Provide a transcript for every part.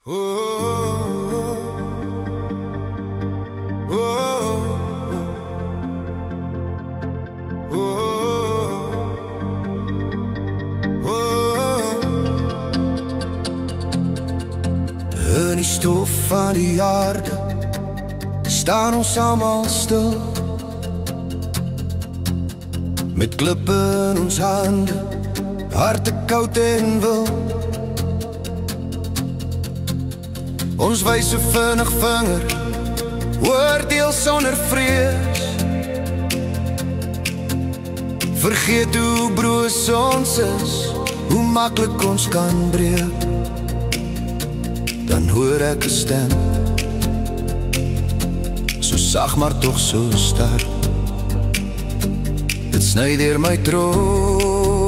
In die stof van die aarde staan ons allemaal stil, met klippe in ons hande, harte koud en wil. Ons wys so vinnig vinger, oordeel sonder vrees, vergeet hoe broos ons is, hoe maklik ons kan breek. Dan hoor ek 'n stem, so sag maar toch so sterk. Dit sny deur my trots,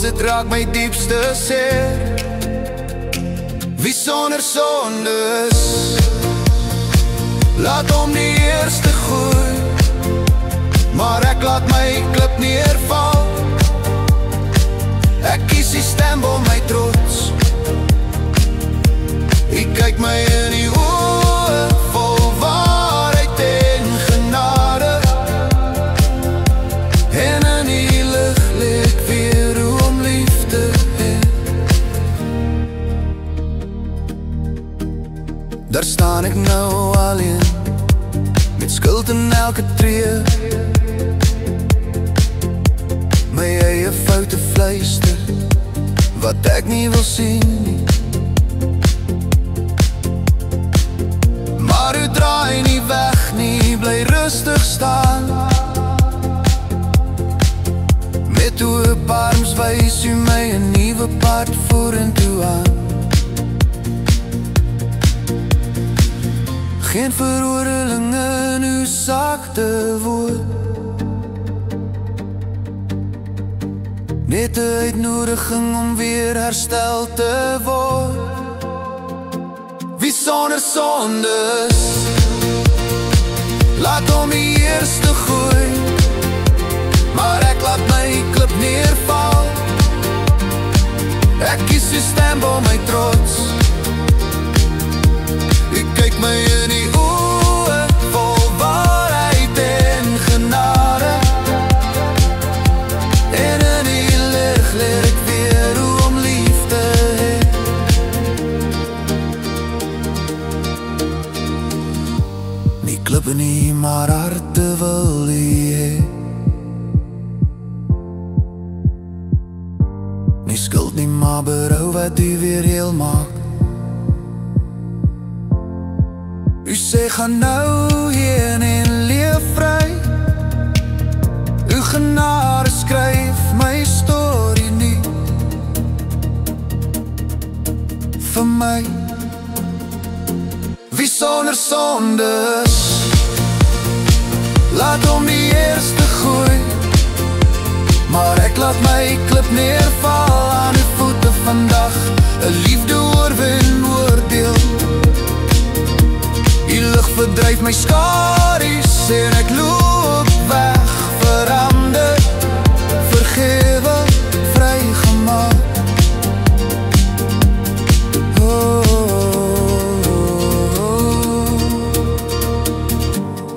dit raak my diepste seer. Wie sonder sonde is, laat hom die eerste gooi, maar ek laat my klip neerval. Ek kies die stembom my trots. Ek kyk my in die oë, vol waarheid en genade, en in die lig leer ek weer hoe om lief te hê. Daar staan ek nou alleen, met skuld in elke tree, my eie foute fluister, wat ek nie wil sien nie. Maar u draai nie weg nie, bly rustig staan. Met oop arms wys u my 'n nuwe pad vorentoe aan. Geen veroordeling in uw sagte woord, net 'n uitnodiging om weer herstel te word. Wie sonder sonde is, laat hom die eerste gooi, maar ek laat my klip neerval. Ek kies die stembom my trots. Ek kyk my in die oë, vol waarheid en genade, en in die lig leer ek weer hoe om lief te hê. Nie klippe nie, maar harte wil die hê. Nie skuld nie, maar berou wat u weer heel maak. U sê gaan nou heen en leef vry. U genade skryf my storie nie vir my. Wie sonder sonde is, laat hom die eerste gooi, maar ek laat my klip neerval aan uw voete vandag. 'n Liefde oorwin oordeel, die lig verdryf my skadu's en ek loop weg, verander, vergewe, vrygemaak.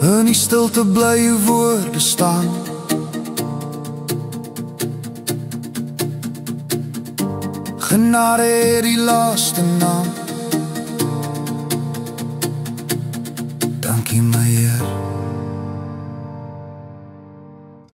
In die stilte bly uw woorde staan. Genade het die laaste naam. Dankie my Heer.